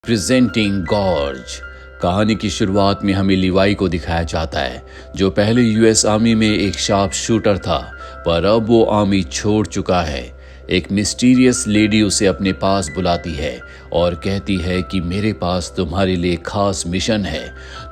Presenting gorge. कहानी की शुरुआत में हमें लिवाई को दिखाया जाता है, जो पहले यूएस आर्मी में एक शार्प शूटर था, पर अब वो आर्मी छोड़ चुका है। एक मिस्टीरियस लेडी उसे अपने पास बुलाती है और कहती है कि मेरे पास तुम्हारे लिए खास मिशन है।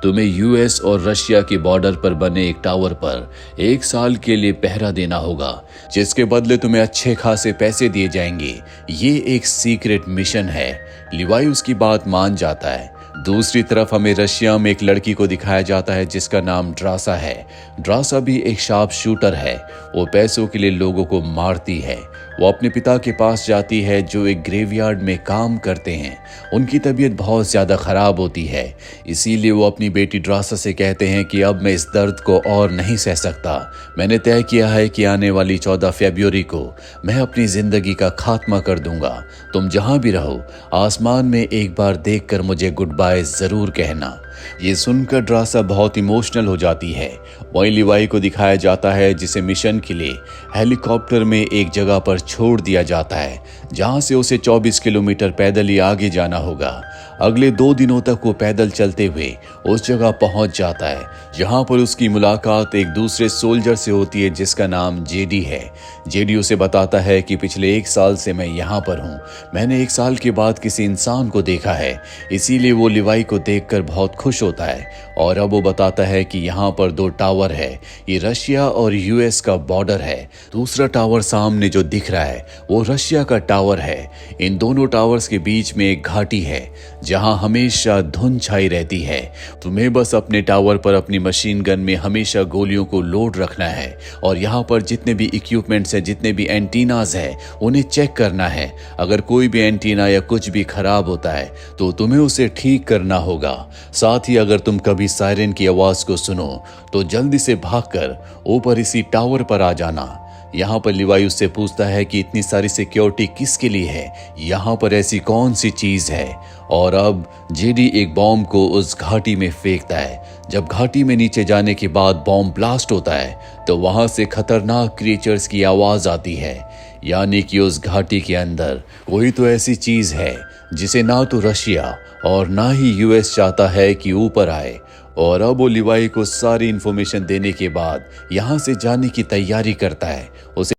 तुम्हें यूएस और रशिया के बॉर्डर पर बने एक टावर पर 1 साल के लिए पहरा देना होगा, जिसके बदले तुम्हें अच्छे खासे पैसे दिए जाएंगे। ये एक सीक्रेट मिशन है। लिवाई उसकी बात मान जाता है। दूसरी तरफ हमें रशिया में एक लड़की को दिखाया जाता है जिसका नाम ड्रासा है। ड्रासा भी एक शार्प शूटर है। वो पैसों के लिए लोगों को मारती है। वो अपने पिता के पास जाती है जो एक ग्रेवयार्ड में काम करते हैं। उनकी तबीयत बहुत ज़्यादा ख़राब होती है, इसीलिए वो अपनी बेटी ड्रासा से कहते हैं कि अब मैं इस दर्द को और नहीं सह सकता। मैंने तय किया है कि आने वाली 14 फरवरी को मैं अपनी ज़िंदगी का खात्मा कर दूंगा। तुम जहाँ भी रहो, आसमान में एक बार देखकर मुझे गुड बाय ज़रूर कहना। ये सुनकर ड्रासा बहुत इमोशनल हो जाती है। वहीं लिवाई को दिखाया जाता है जिसे मिशन के लिए हेलीकॉप्टर में एक जगह पर छोड़ दिया जाता है, जहां से उसे 24 किलोमीटर पैदल ही आगे जाना होगा। अगले 2 दिनों तक वो पैदल चलते हुए उस जगह पहुंच जाता है, जहां पर उसकी मुलाकात एक दूसरे सोल्जर से होती है जिसका नाम जेडी है। जेडी उसे बताता है कि पिछले 1 साल से मैं यहाँ पर हूँ। मैंने 1 साल के बाद किसी इंसान को देखा है, इसीलिए वो लिवाई को देखकर बहुत खुश होता है। और अब वो बताता है कि यहाँ पर 2 टावर है। ये रशिया और यूएस का बॉर्डर है। दूसरा टावर सामने जो दिख रहा है वो रशिया का टावर है। इन दोनों टावर्स के बीच में एक घाटी है जहां हमेशा धुंध छाई रहती है। तुम्हें बस अपने टावर पर अपनी मशीन गन में हमेशा गोलियों को लोड रखना है और यहाँ पर जितने भी इक्विपमेंट्स हैं, जितने भी एंटीनाज हैं, उन्हें चेक करना है। अगर कोई भी एंटीना या कुछ भी खराब होता है तो तुम्हें उसे ठीक करना होगा। साथ ही अगर तुम कभी सायरन की आवाज को सुनो तो जल्दी से भागकर ऊपर इसी टावर पर आ जाना। यहाँ पर लिवाई उससे पूछता है कि इतनी सारी सिक्योरिटी किसके लिए है, यहाँ पर ऐसी कौन सी चीज है। और अब जेडी एक बॉम्ब को उस घाटी में फेंकता है। जब घाटी में नीचे जाने के बाद बॉम्ब ब्लास्ट होता है तो वहां से खतरनाक क्रिएचर्स की आवाज आती है, यानी कि उस घाटी के अंदर कोई तो ऐसी चीज है जिसे ना तो रशिया और ना ही यूएस चाहता है कि ऊपर आए। और अब वो लिवाई को सारी इंफॉर्मेशन देने के बाद यहाँ से जाने की तैयारी करता है। उसे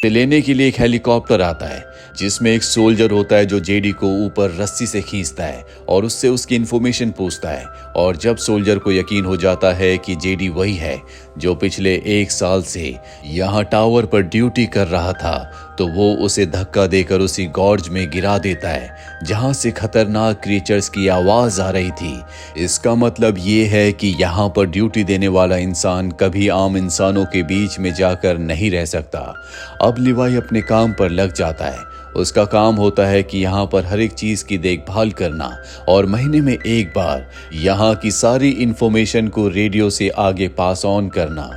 लेने के लिए एक हेलीकॉप्टर आता है जिसमें एक सोल्जर होता है जो जेडी को ऊपर रस्सी से खींचता है और उससे उसकी इंफॉर्मेशन पूछता है। और जब सोल्जर को यकीन हो जाता है कि जेडी वही है जो पिछले 1 साल से यहाँ टावर पर ड्यूटी कर रहा था, तो वो उसे धक्का देकर उसी गॉर्ज में गिरा देता है जहां से खतरनाक क्रिएचर्स की आवाज आ रही थी। इसका मतलब ये है कि यहाँ पर ड्यूटी देने वाला इंसान कभी आम इंसानों के बीच में जाकर नहीं रह सकता। अब लिवाई अपने काम पर लग जाता है। उसका काम होता है कि यहाँ पर हर एक चीज की देखभाल करना और महीने में 1 बार यहाँ की सारी इंफॉर्मेशन को रेडियो से आगे पास ऑन करना।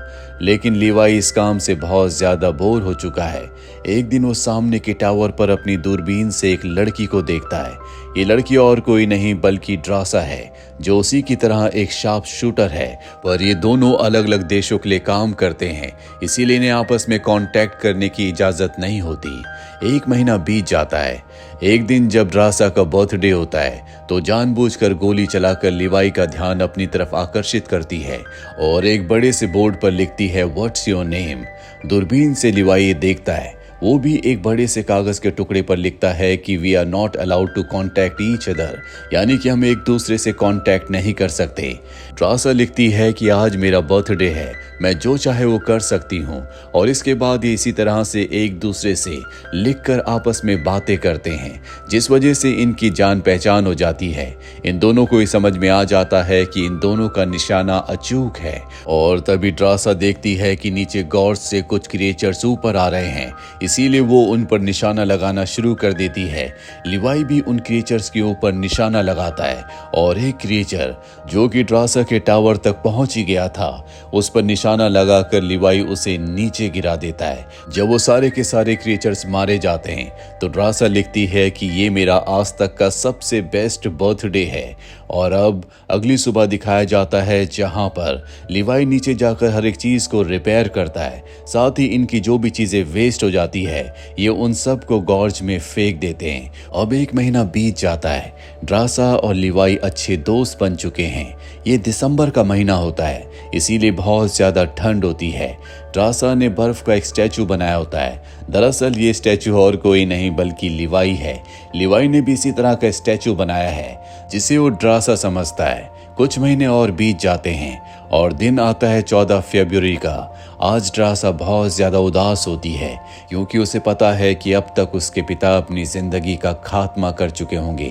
लेकिन लिवाई इस काम से बहुत ज्यादा बोर हो चुका है। एक दिन वो सामने के टावर पर अपनी दूरबीन से एक लड़की को देखता है। ये लड़की और कोई नहीं बल्कि ड्रासा है, जो उसी की तरह एक शार्प शूटर है, पर ये दोनों अलग अलग देशों के लिए काम करते हैं, इसीलिए इन्हें आपस में कांटेक्ट करने की इजाजत नहीं होती। 1 महीना बीत जाता है। एक दिन जब ड्रासा का बर्थडे होता है तो जानबूझकर गोली चलाकर लिवाई का ध्यान अपनी तरफ आकर्षित करती है और एक बड़े से बोर्ड पर लिखती है व्हाट्स योर नेम। दूरबीन से लिवाई देखता है, वो भी एक बड़े से कागज के टुकड़े पर लिखता है कि we are not allowed to contact each other, यानी कि हम एक दूसरे से कांटेक्ट नहीं कर सकते। ड्रासा लिखती है कि आज मेरा बर्थडे है, मैं जो चाहे वो कर सकती हूँ। और इसके बाद ये इसी तरह से एक दूसरे से लिखकर आपस में बातें करते हैं, जिस वजह से इनकी जान पहचान हो जाती है। इन दोनों को ये समझ में आ जाता है कि इन दोनों का निशाना अचूक है। और तभी ड्रासा देखती है कि नीचे गॉर्ज से कुछ क्रिएचर्स ऊपर आ रहे हैं, इसीलिए वो उन पर निशाना लगाना शुरू कर देती है। लिवाई भी उन क्रिएचर्स के ऊपर निशाना लगाता है और एक क्रिएचर जो कि ड्रासा के टावर तक पहुंच ही गया था, उस पर निशाना लगाकर लिवाई उसे नीचे गिरा देता है। जब वो सारे के सारे क्रिएचर्स मारे जाते हैं तो ड्रासा लिखती है कि ये मेरा आज तक का सबसे बेस्ट बर्थडे है। और अब अगली सुबह दिखाया जाता है जहां पर लिवाई नीचे जाकर हर एक चीज को रिपेयर करता है। साथ ही इनकी जो भी चीजें वेस्ट हो जाती आती है ये उन सब को गॉर्ज में फेंक देते हैं। अब 1 महीना बीत जाता है। ड्रासा और लिवाई अच्छे दोस्त बन चुके हैं। ये दिसंबर का महीना होता है, इसीलिए बहुत ज्यादा ठंड होती है। ड्रासा ने बर्फ का एक स्टैचू बनाया होता है। दरअसल ये स्टैचू और कोई नहीं बल्कि लिवाई है। लिवाई ने भी इसी तरह का स्टैचू बनाया है जिसे वो ड्रासा समझता है। कुछ महीने और बीत जाते हैं और दिन आता है 14 फरवरी का। आज ड्रासा बहुत ज्यादा उदास होती है क्योंकि उसे पता है कि अब तक उसके पिता अपनी जिंदगी का खात्मा कर चुके होंगे।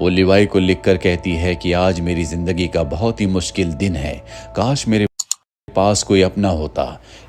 वो लिवाई को लिखकर कहती है कि आज मेरी जिंदगी का बहुत ही मुश्किल दिन है, काश मेरे पास कोई अपना होता।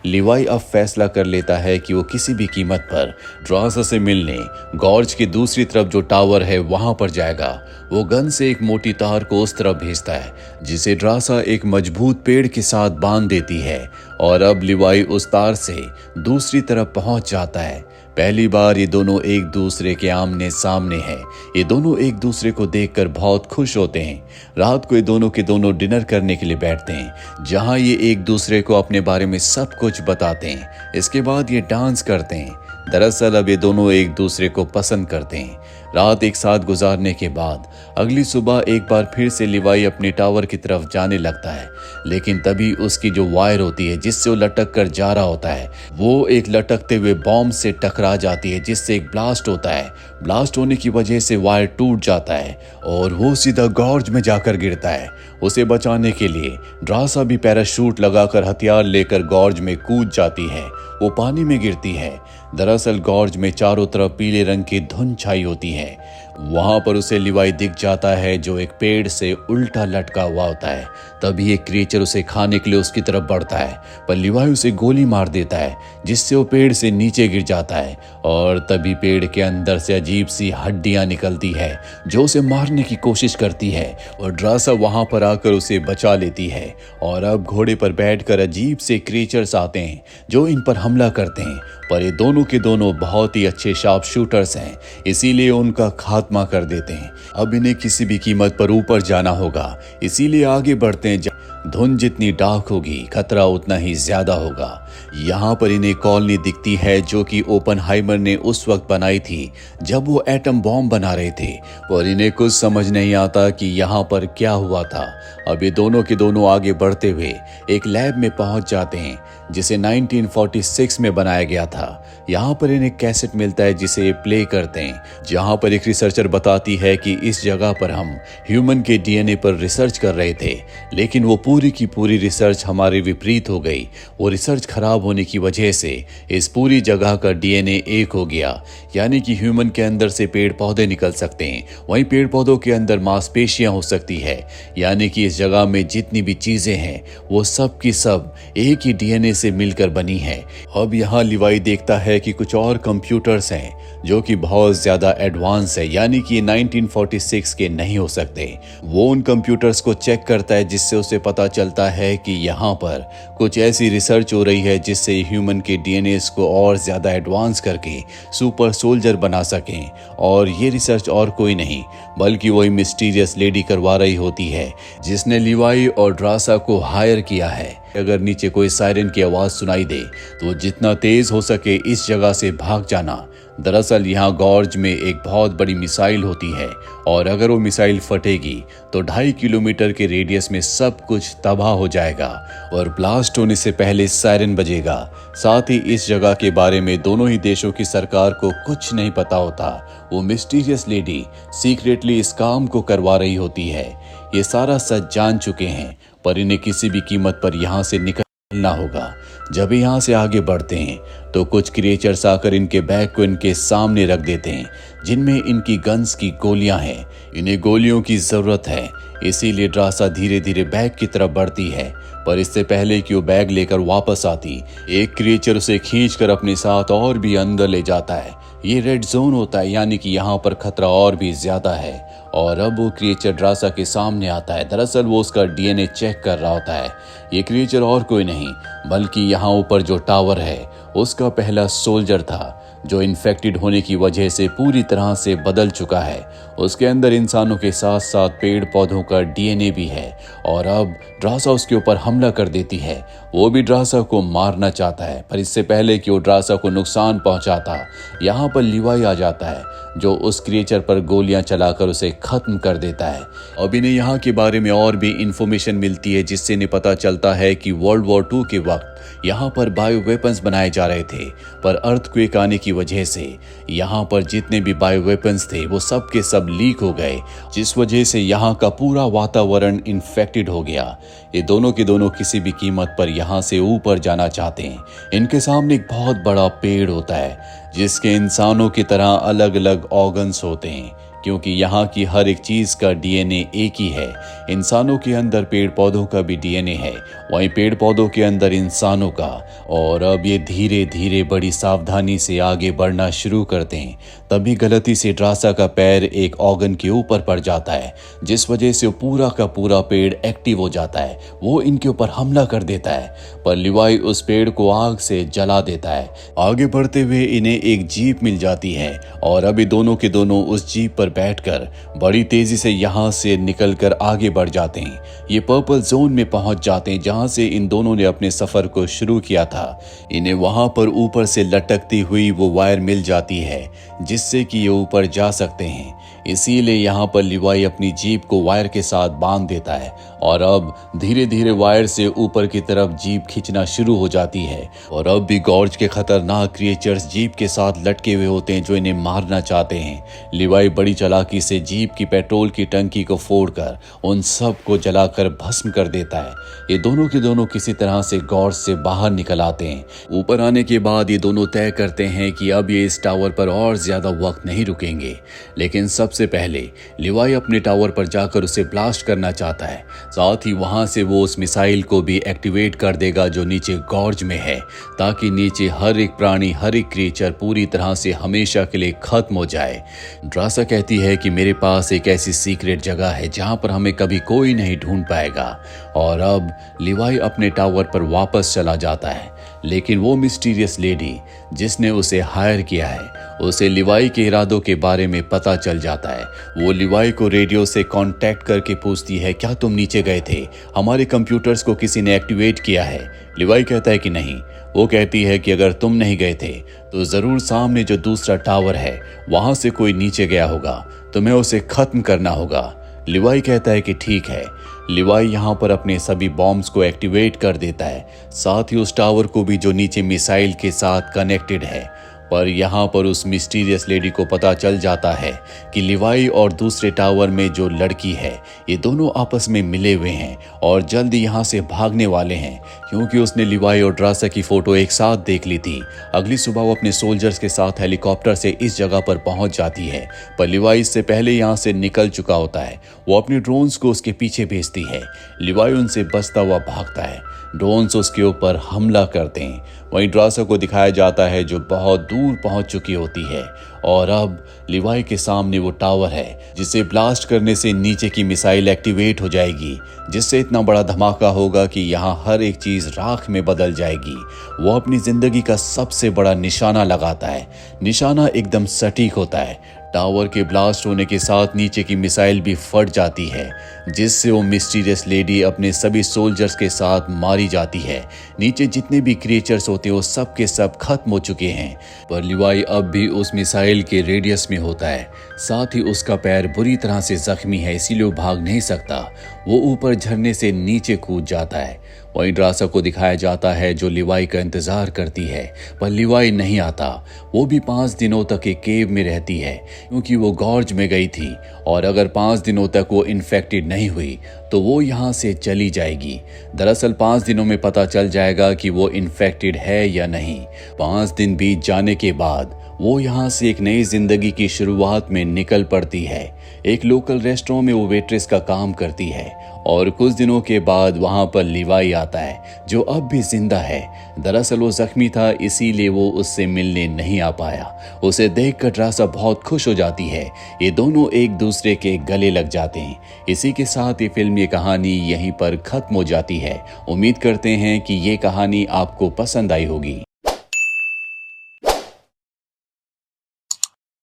लिवाई अब फैसला कर लेता है कि वो किसी भी कीमत पर ड्रासा से मिलने गॉर्ज की दूसरी तरफ जो टावर है वहां पर जाएगा। वो गन से एक मोटी तार को उस तरफ भेजता है जिसे ड्रासा एक मजबूत पेड़ के साथ बांध देती है और अब लिवाई उस तार से दूसरी तरफ पहुंच जाता है। पहली बार ये दोनों एक दूसरे के आमने सामने हैं। ये दोनों एक दूसरे को देखकर बहुत खुश होते हैं। रात को ये दोनों के दोनों डिनर करने के लिए बैठते हैं जहां ये एक दूसरे को अपने बारे में सब कुछ बताते हैं। इसके बाद ये डांस करते हैं। दरअसल अब ये दोनों एक दूसरे को पसंद करते हैं। रात एक साथ गुजारने के बाद अगली सुबह एक बार फिर से लिवाई अपने टावर की तरफ जाने लगता है, लेकिन तभी उसकी जो वायर होती है जिससे वो लटक कर जा रहा होता है वो एक लटकते हुए बॉम्ब से टकरा जाती है जिससे एक ब्लास्ट होता है। ब्लास्ट होने की वजह से वायर टूट जाता है और वो सीधा गॉर्ज में जाकर गिरता है। उसे बचाने के लिए ड्रासा भी पैराशूट लगाकर हथियार लेकर गॉर्ज में कूद जाती है। वो पानी में गिरती है। दरअसल गॉर्ज में चारों तरफ पीले रंग की धुंध छाई होती है। वहां पर उसे लिवाई दिख जाता है जो एक पेड़ से उल्टा लटका हुआ होता है। तभी एक क्रिएचर उसे खाने के लिए उसकी तरफ बढ़ता है, पर लिवाई उसे गोली मार देता है जिससे वो पेड़ से नीचे गिर जाता है और तभी पेड़ के अंदर से अजीब सी हड्डियां निकलती है जो उसे मारने की कोशिश करती है और ड्रासा वहां पर आकर उसे बचा लेती है। और अब घोड़े पर बैठकर अजीब से क्रिएचर्स आते हैं जो इन पर हमला करते हैं, पर ये दोनों के दोनों बहुत ही अच्छे शार्प शूटर्स हैं, इसीलिए उनका खात्मा कर देते हैं। अब इन्हें किसी भी कीमत पर ऊपर जाना होगा, इसीलिए आगे बढ़ते हैं। धुंध जितनी डार्क होगी खतरा उतना ही ज्यादा होगा। यहाँ पर इन्हें कॉलोनी दिखती है जो कि ओपनहाइमर ने उस वक्त बनाई थी जब वो एटम बॉम्ब बना रहे थे, और इन्हें कुछ समझ नहीं आता कि यहाँ पर क्या हुआ था। अब ये दोनों के दोनों आगे बढ़ते हुए एक लैब में पहुंच जाते हैं जिसे 1946 में बनाया गया था। यहाँ पर इन्हें कैसेट मिलता है जिसे ये प्ले करते हैं, जहाँ पर एक रिसर्चर बताती है कि इस जगह पर हम ह्यूमन के डीएनए पर रिसर्च कर रहे थे, लेकिन वो पूरी की पूरी रिसर्च हमारे विपरीत हो गई। वो रिसर्च खराब होने की वजह से इस पूरी जगह का डीएनए एक हो गया, यानी कि ह्यूमन के अंदर से पेड़ पौधे निकल सकते हैं, वहीं पेड़ पौधों के अंदर मांसपेशियां हो सकती है, यानी कि इस जगह में जितनी भी चीजें हैं वो सब की सब एक ही डीएनए से मिलकर बनी है। अब यहाँ लिवाई देखता है कि कुछ और कंप्यूटर्स हैं जो कि बहुत ज्यादा एडवांस है, यानी कि 1946 के नहीं हो सकते। वो उन कंप्यूटर्स को चेक करता है जिससे उसे पता चलता है कि यहाँ पर कुछ ऐसी रिसर्च हो रही है जिससे ह्यूमन के डीएनए को और ज्यादा एडवांस करके सुपर सोल्जर बना सकें, और ये रिसर्च और कोई नहीं बल्कि वही मिस्टीरियस लेडी करवा रही होती है जिसने लिवाई और ड्रासा को हायर किया है। अगर नीचे कोई सायरन की आवाज सुनाई दे तो जितना तेज हो सके इस जगह से भाग जाना। दरअसल यहाँ गॉर्ज में एक बहुत बड़ी मिसाइल होती है और अगर वो मिसाइल फटेगी तो 2.5 किलोमीटर के रेडियस में सब कुछ तबाह हो जाएगा और ब्लास्ट होने से पहले सायरन बजेगा। साथ ही इस जगह के बारे में दोनों ही देशों की सरकार को कुछ नहीं पता होता। वो मिस्टीरियस लेडी सीक्रेटली इस काम को करवा रही होती है। ये सारा सच जान चुके हैं, पर इन्हें किसी भी कीमत पर यहाँ से निकलना होगा। जब यहाँ से आगे बढ़ते हैं तो कुछ क्रिएचर्स आकर इनके बैग को इनके सामने रख देते हैं जिनमें इनकी गन्स की गोलियां हैं। इन्हें गोलियों की जरूरत है, इसीलिए ड्रासा धीरे धीरे बैग की तरफ बढ़ती है, पर इससे पहले कि वो बैग लेकर वापस आती एक क्रिएचर उसे खींचकर अपने साथ और भी अंदर ले जाता है। ये रेड जोन होता है, यानी कि यहाँ पर खतरा और भी ज्यादा है। और अब वो क्रिएचर ड्रासा के सामने आता है। दरअसल वो उसका डीएनए चेक कर रहा होता है। ये क्रिएचर और कोई नहीं बल्कि यहाँ ऊपर जो टावर है उसका पहला सोल्जर था जो इन्फेक्टेड होने की वजह से पूरी तरह से बदल चुका है। उसके अंदर इंसानों के साथ साथ पेड़ पौधों का डीएनए भी है और अब ड्रासा उसके ऊपर हमला कर देती है। वो भी ड्रासा को मारना चाहता है, पर इससे पहले कि वो ड्रासा को नुकसान पहुंचाता, यहाँ पर लिवाई आ जाता है जो उस क्रिएचर पर गोलियां चलाकर उसे खत्म कर देता है। अब इन्हें यहाँ के बारे में और भी इंफॉर्मेशन मिलती है जिससे इन्हें पता चलता है कि वर्ल्ड वॉर 2 के वक्त यहाँ पर बायो वेपन्स बनाए जा रहे थे, पर अर्थक्वेक आने की वजह से यहाँ पर जितने भी बायो वेपन्स थे वो सब के सब लीक हो गए, जिस वजह से यहाँ का पूरा वातावरण इन्फेक्टेड हो गया। ये दोनों के दोनों किसी भी कीमत पर यहाँ से ऊपर जाना चाहते हैं। इनके सामने एक बहुत बड़ा पेड़ होता है जिसके इंसानों की तरह अलग अलग ऑर्गन्स होते हैं, क्योंकि यहाँ की हर एक चीज का डीएनए एक ही है। इंसानों के अंदर पेड़ पौधों का भी डीएनए है, वहीं पेड़ पौधों के अंदर इंसानों का। और अब ये धीरे धीरे बड़ी सावधानी से आगे बढ़ना शुरू करते हैं। तभी गलती से ड्रासा का पैर एक ऑर्गन के ऊपर पड़ जाता है, जिस वजह से पूरा का पूरा पेड़ एक्टिव हो जाता है। वो इनके ऊपर हमला कर देता है, पर लिवाई उस पेड़ को आग से जला देता है। आगे बढ़ते हुए इन्हें एक जीप मिल जाती है और अभी दोनों के दोनों उस जीप पर बैठकर बड़ी तेजी से यहाँ से निकलकर आगे बढ़ जाते हैं। ये पर्पल जोन में पहुंच जाते हैं जहां से इन दोनों ने अपने सफर को शुरू किया था। इन्हें वहां पर ऊपर से लटकती हुई वो वायर मिल जाती है जिससे कि ये ऊपर जा सकते हैं। इसीलिए यहाँ पर लिवाई अपनी जीप को वायर के साथ बांध देता है और अब धीरे धीरे वायर से ऊपर की तरफ जीप खींचना शुरू हो जाती है। और अब भी गॉर्ज के खतरनाक क्रिएचर्स जीप के साथ लटके हुए होते हैं जो इन्हें मारना चाहते हैं। लिवाई बड़ी चालाकी से जीप की पेट्रोल की टंकी को फोड़कर उन सब को जलाकर भस्म कर देता है। ये दोनों के दोनों किसी तरह से गॉर्ज से बाहर निकल आते हैं। ऊपर आने के बाद ये दोनों तय करते हैं कि अब ये इस टावर पर और ज्यादा वक्त नहीं रुकेंगे, लेकिन सबसे पहले लिवाई अपने टावर पर जाकर उसे ब्लास्ट करना चाहता है। साथ ही वहां से वो उस मिसाइल को भी एक्टिवेट कर देगा जो नीचे गॉर्ज में है, ताकि नीचे हर एक प्राणी, हर एक क्रिएचर पूरी तरह से हमेशा के लिए खत्म हो जाए। ड्रासा कहती है कि मेरे पास एक ऐसी सीक्रेट जगह है जहां पर हमें कभी कोई नहीं ढूंढ पाएगा। और अब लिवाई अपने टावर पर वापस चला जाता है, लेकिन वो मिस्टीरियस लेडी जिसने उसे हायर किया है उसे लिवाई के इरादों के बारे में पता चल जाता है। वो लिवाई को रेडियो से कांटेक्ट करके पूछती है, क्या तुम नीचे गए थे? हमारे कंप्यूटर्स को किसी ने एक्टिवेट किया है? लिवाई कहता है कि नहीं। वो कहती है कि अगर तुम नहीं गए थे तो जरूर सामने जो दूसरा टावर है वहां से कोई नीचे गया होगा, तुम्हें उसे खत्म करना होगा। लिवाई कहता है कि ठीक है। लिवाई यहाँ पर अपने सभी बॉम्ब्स को एक्टिवेट कर देता है, साथ ही उस टावर को भी जो नीचे मिसाइल के साथ कनेक्टेड है। पर यहाँ पर उस मिस्टीरियस लेडी को पता चल जाता है कि लिवाई और दूसरे टावर में जो लड़की है ये दोनों आपस में मिले हुए हैं और जल्द यहाँ से भागने वाले हैं, क्योंकि उसने लिवाई और ड्रासा की फोटो एक साथ देख ली थी। अगली सुबह वो अपने सोल्जर्स के साथ हेलीकॉप्टर से इस जगह पर पहुंच जाती है, पर लिवाई इससे पहले यहाँ से निकल चुका होता है। वो अपने ड्रोन्स को उसके पीछे भेजती है। लिवाई उनसे बचता हुआ भागता है। ड्रोन्स उसके ऊपर हमला करते हैं। वहीं ड्रासा को दिखाया जाता है जो बहुत दूर पहुंच चुकी होती है और अब लिवाई के सामने वो टावर है जिसे ब्लास्ट करने से नीचे की मिसाइल एक्टिवेट हो जाएगी, जिससे इतना बड़ा धमाका होगा कि यहाँ हर एक चीज राख में बदल जाएगी। वो अपनी जिंदगी का सबसे बड़ा निशाना लगाता है। निशाना एकदम सटीक होता है। टावर के ब्लास्ट होने के साथ नीचे की मिसाइल भी फट जाती है, जिससे वो मिस्टीरियस लेडी अपने सभी सोल्जर्स के साथ मारी जाती है। नीचे जितने भी क्रिएचर्स होते हैं वो सब के सब खत्म हो चुके हैं, पर लिवाई अब भी उस मिसाइल के रेडियस में होता है। साथ ही उसका पैर बुरी तरह से जख्मी है, इसीलिए वो भाग नहीं सकता। वो ऊपर झरने से नीचे कूद जाता है। वहीं ड्रासा को दिखाया जाता है जो लिवाई का इंतजार करती है, पर लिवाई नहीं आता। वो भी 5 दिनों तक एक केव में रहती है, क्योंकि वो गॉर्ज में गई थी और अगर 5 दिनों तक वो इन्फेक्टेड नहीं हुई तो वो यहाँ से चली जाएगी। दरअसल 5 दिनों में पता चल जाएगा कि वो इन्फेक्टेड है या नहीं। 5 दिन बीत जाने के बाद वो यहाँ से एक नई जिंदगी की शुरुआत में निकल पड़ती है। एक लोकल रेस्टोरेंट में वो वेट्रेस का काम करती है और कुछ दिनों के बाद वहां पर लिवाई आता है जो अब भी जिंदा है। दरअसल वो जख्मी था, इसीलिए वो उससे मिलने नहीं आ पाया। उसे देखकर ड्रासा बहुत खुश हो जाती है। ये दोनों एक दूसरे के गले लग जाते हैं। इसी के साथ ये फिल्म, ये कहानी यहीं पर खत्म हो जाती है। उम्मीद करते हैं कि ये कहानी आपको पसंद आई होगी।